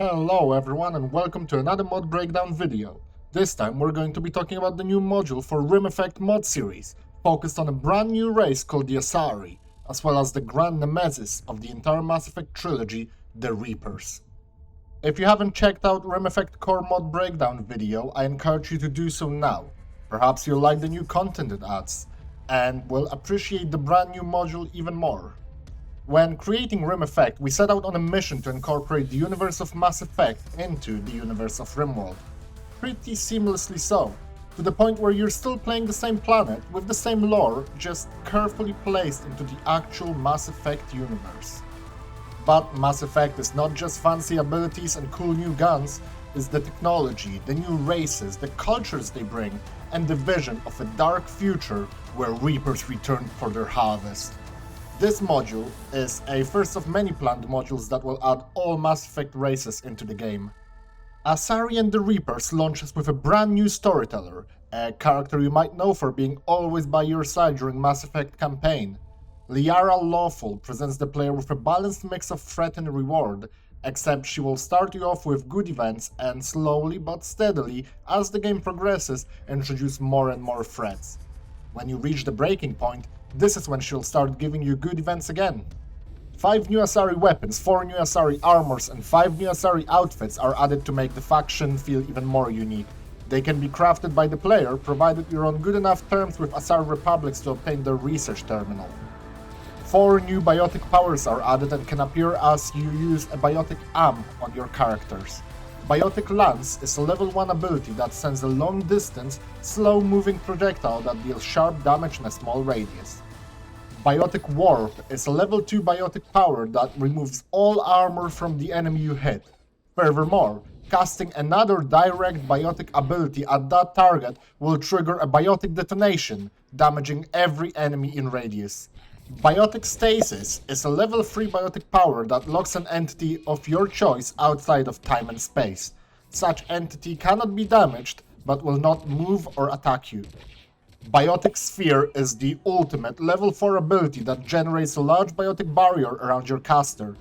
Hello everyone and welcome to another mod breakdown video. This time we're going to be talking about the new module for RimEffect mod series, focused on a brand new race called the Asari, as well as the grand nemesis of the entire Mass Effect trilogy, the Reapers. If you haven't checked out RimEffect core mod breakdown video, I encourage you to do so now. Perhaps you'll like the new content it adds, and will appreciate the brand new module even more. When creating RimEffect, we set out on a mission to incorporate the universe of Mass Effect into the universe of RimWorld. Pretty seamlessly so, to the point where you're still playing the same planet with the same lore, just carefully placed into the actual Mass Effect universe. But Mass Effect is not just fancy abilities and cool new guns, it's the technology, the new races, the cultures they bring, and the vision of a dark future where Reapers return for their harvest. This module is a first of many planned modules that will add all Mass Effect races into the game. Asari and the Reapers launches with a brand new storyteller, a character you might know for being always by your side during Mass Effect campaign. Liara Lawful presents the player with a balanced mix of threat and reward, except she will start you off with good events and slowly but steadily, as the game progresses, introduce more and more threats. When you reach the breaking point, this is when she'll start giving you good events again. 5 new Asari weapons, 4 new Asari armors, and 5 new Asari outfits are added to make the faction feel even more unique. They can be crafted by the player, provided you're on good enough terms with Asari Republics to obtain their research terminal. 4 new Biotic Powers are added and can appear as you use a Biotic amp on your characters. Biotic Lance is a level 1 ability that sends a long-distance, slow-moving projectile that deals sharp damage in a small radius. Biotic Warp is a level 2 biotic power that removes all armor from the enemy you hit. Furthermore, casting another direct biotic ability at that target will trigger a biotic detonation, damaging every enemy in radius. Biotic Stasis is a level 3 biotic power that locks an entity of your choice outside of time and space. Such entity cannot be damaged, but will not move or attack you. Biotic Sphere is the ultimate level 4 ability that generates a large biotic barrier around your caster.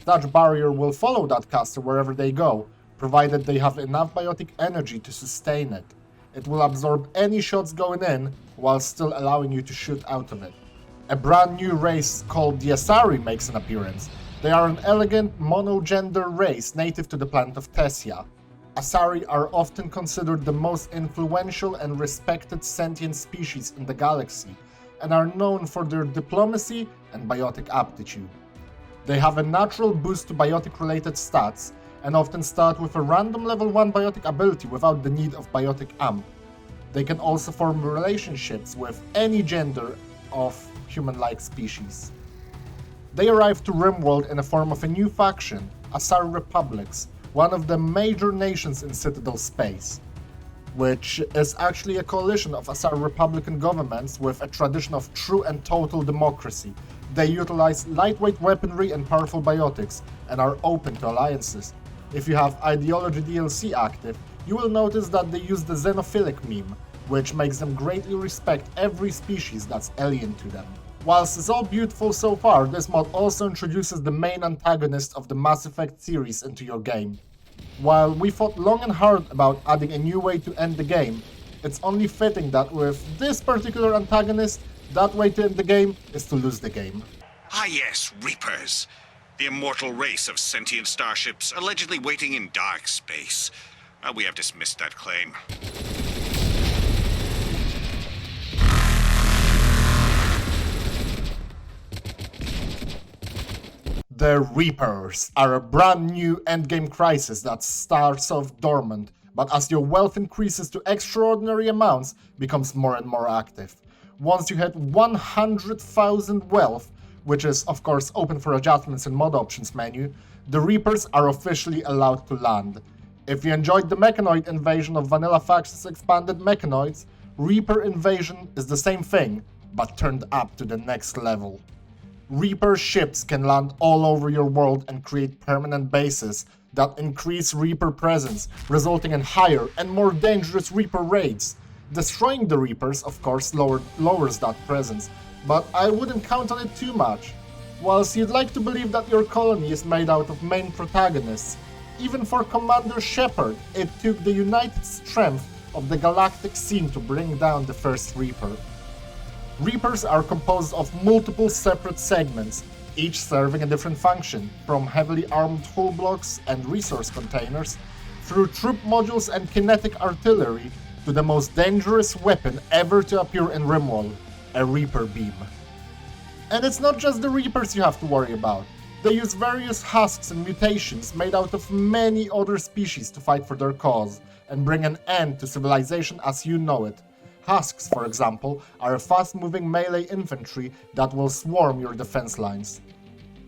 Such barrier will follow that caster wherever they go, provided they have enough biotic energy to sustain it. It will absorb any shots going in, while still allowing you to shoot out of it. A brand new race called the Asari makes an appearance. They are an elegant, monogender race native to the planet of Tessia. Asari are often considered the most influential and respected sentient species in the galaxy, and are known for their diplomacy and biotic aptitude. They have a natural boost to biotic-related stats, and often start with a random level 1 biotic ability without the need of biotic amp. They can also form relationships with any gender of human-like species. They arrived to RimWorld in the form of a new faction, Asari Republics, one of the major nations in Citadel space, which is actually a coalition of Asari Republican governments with a tradition of true and total democracy. They utilize lightweight weaponry and powerful biotics, and are open to alliances. If you have Ideology DLC active, you will notice that they use the xenophilic meme, which makes them greatly respect every species that's alien to them. Whilst it's all beautiful so far, this mod also introduces the main antagonist of the Mass Effect series into your game. While we thought long and hard about adding a new way to end the game, it's only fitting that with this particular antagonist, that way to end the game is to lose the game. Ah yes, Reapers. The immortal race of sentient starships allegedly waiting in dark space. We have dismissed that claim. The Reapers are a brand new endgame crisis that starts off dormant, but as your wealth increases to extraordinary amounts, becomes more and more active. Once you hit 100,000 wealth, which is of course open for adjustments in mod options menu, the Reapers are officially allowed to land. If you enjoyed the Mechanoid invasion of Vanilla Faction's expanded Mechanoids, Reaper invasion is the same thing, but turned up to the next level. Reaper ships can land all over your world and create permanent bases that increase Reaper presence, resulting in higher and more dangerous Reaper raids. Destroying the Reapers, of course, lowers that presence, but I wouldn't count on it too much. Whilst you'd like to believe that your colony is made out of main protagonists, Even for Commander Shepard, it took the united strength of the galactic scene to bring down the first Reaper. Reapers are composed of multiple separate segments, each serving a different function, from heavily armed hull blocks and resource containers, through troop modules and kinetic artillery, to the most dangerous weapon ever to appear in RimWorld, a Reaper beam. And it's not just the Reapers you have to worry about. They use various husks and mutations made out of many other species to fight for their cause, and bring an end to civilization as you know it. Husks, for example, are a fast-moving melee infantry that will swarm your defense lines.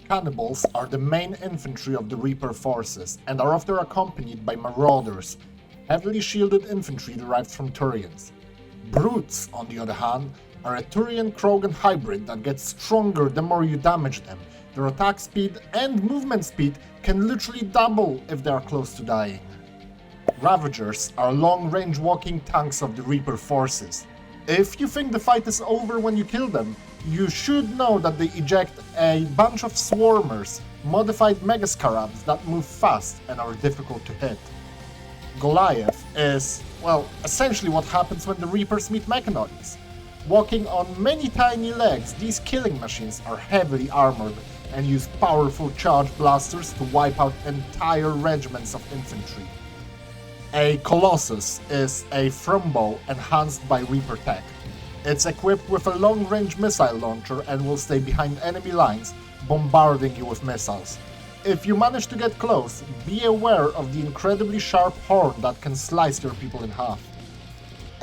Cannibals are the main infantry of the Reaper forces, and are often accompanied by Marauders, heavily shielded infantry derived from Turians. Brutes, on the other hand, are a Turian-Krogan hybrid that gets stronger the more you damage them. Their attack speed and movement speed can literally double if they are close to dying. Ravagers are long-range walking tanks of the Reaper forces. If you think the fight is over when you kill them, you should know that they eject a bunch of swarmers, modified megascarabs that move fast and are difficult to hit. Goliath is, well, essentially what happens when the Reapers meet mechanoids. Walking on many tiny legs, these killing machines are heavily armored and use powerful charge blasters to wipe out entire regiments of infantry. A Colossus is a Thrumbo enhanced by Reaper tech. It's equipped with a long-range missile launcher and will stay behind enemy lines, bombarding you with missiles. If you manage to get close, be aware of the incredibly sharp horn that can slice your people in half.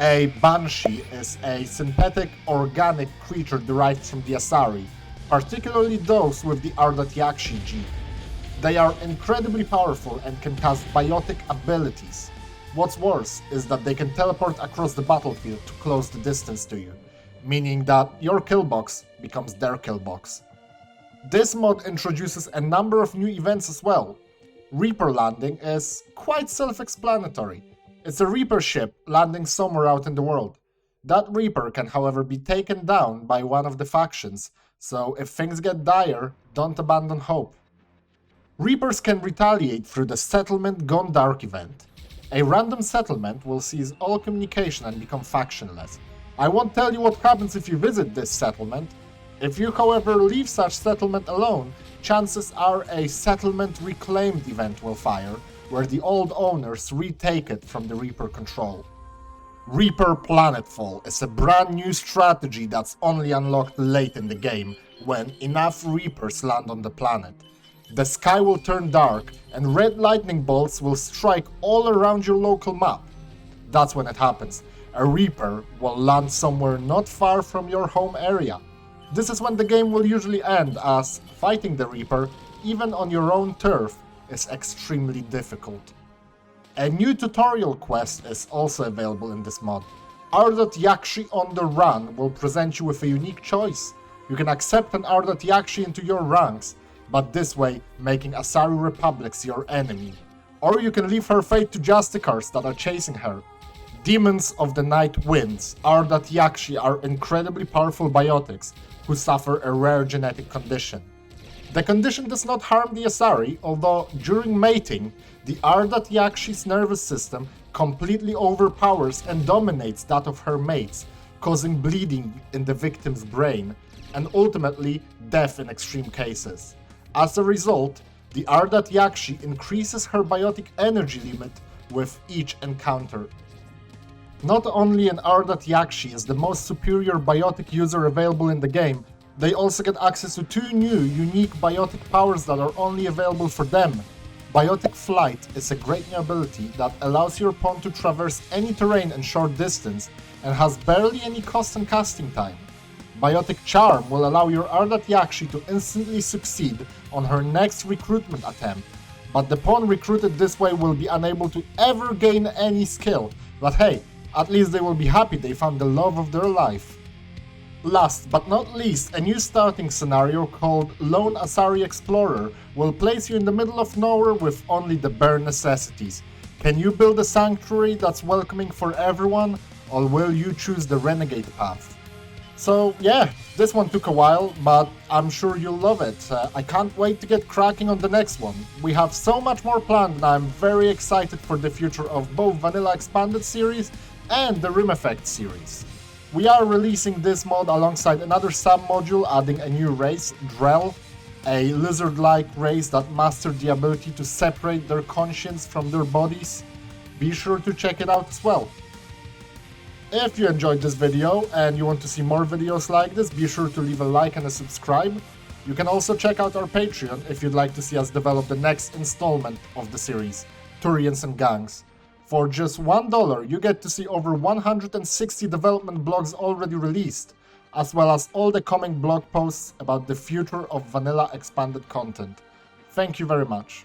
A Banshee is a synthetic organic creature derived from the Asari, particularly those with the Yakshi gene. They are incredibly powerful and can cast biotic abilities. What's worse is that they can teleport across the battlefield to close the distance to you, meaning that your killbox becomes their killbox. This mod introduces a number of new events as well. Reaper landing is quite self-explanatory. It's a Reaper ship landing somewhere out in the world. That Reaper can, however, be taken down by one of the factions, so if things get dire, don't abandon hope. Reapers can retaliate through the Settlement Gone Dark event. A random settlement will cease all communication and become factionless. I won't tell you what happens if you visit this settlement. If you, however, leave such settlement alone, chances are a Settlement Reclaimed event will fire, where the old owners retake it from the Reaper control. Reaper Planetfall is a brand new strategy that's only unlocked late in the game, when enough Reapers land on the planet. The sky will turn dark, and red lightning bolts will strike all around your local map. That's when it happens. A Reaper will land somewhere not far from your home area. This is when the game will usually end, as fighting the Reaper, even on your own turf, is extremely difficult. A new tutorial quest is also available in this mod. Yakshi on the Run will present you with a unique choice. You can accept an Yakshi into your ranks, but this way making Asari Republics your enemy. Or you can leave her fate to Justicars that are chasing her. Demons of the Night Winds, Yakshi are incredibly powerful biotics who suffer a rare genetic condition. The condition does not harm the Asari, although during mating, the Yakshi's nervous system completely overpowers and dominates that of her mates, causing bleeding in the victim's brain, and ultimately death in extreme cases. As a result, the Yakshi increases her biotic energy limit with each encounter. Not only an Yakshi is the most superior biotic user available in the game, they also get access to two new, unique biotic powers that are only available for them. Biotic Flight is a great new ability that allows your pawn to traverse any terrain in short distance and has barely any cost and casting time. Biotic Charm will allow your Yakshi to instantly succeed on her next recruitment attempt, but the pawn recruited this way will be unable to ever gain any skill, but hey, at least they will be happy they found the love of their life. Last but not least, a new starting scenario called Lone Asari Explorer will place you in the middle of nowhere with only the bare necessities. Can you build a sanctuary that's welcoming for everyone, or will you choose the renegade path? So yeah, this one took a while, but I'm sure you'll love it. I can't wait to get cracking on the next one. We have so much more planned and I'm very excited for the future of both Vanilla Expanded series and the RimEffect series. We are releasing this mod alongside another sub-module adding a new race, Drell, a lizard-like race that mastered the ability to separate their conscience from their bodies. Be sure to check it out as well. If you enjoyed this video and you want to see more videos like this, be sure to leave a like and a subscribe. You can also check out our Patreon if you'd like to see us develop the next installment of the series, Turians and Gangs. For just $1, you get to see over 160 development blogs already released, as well as all the coming blog posts about the future of Vanilla Expanded content. Thank you very much.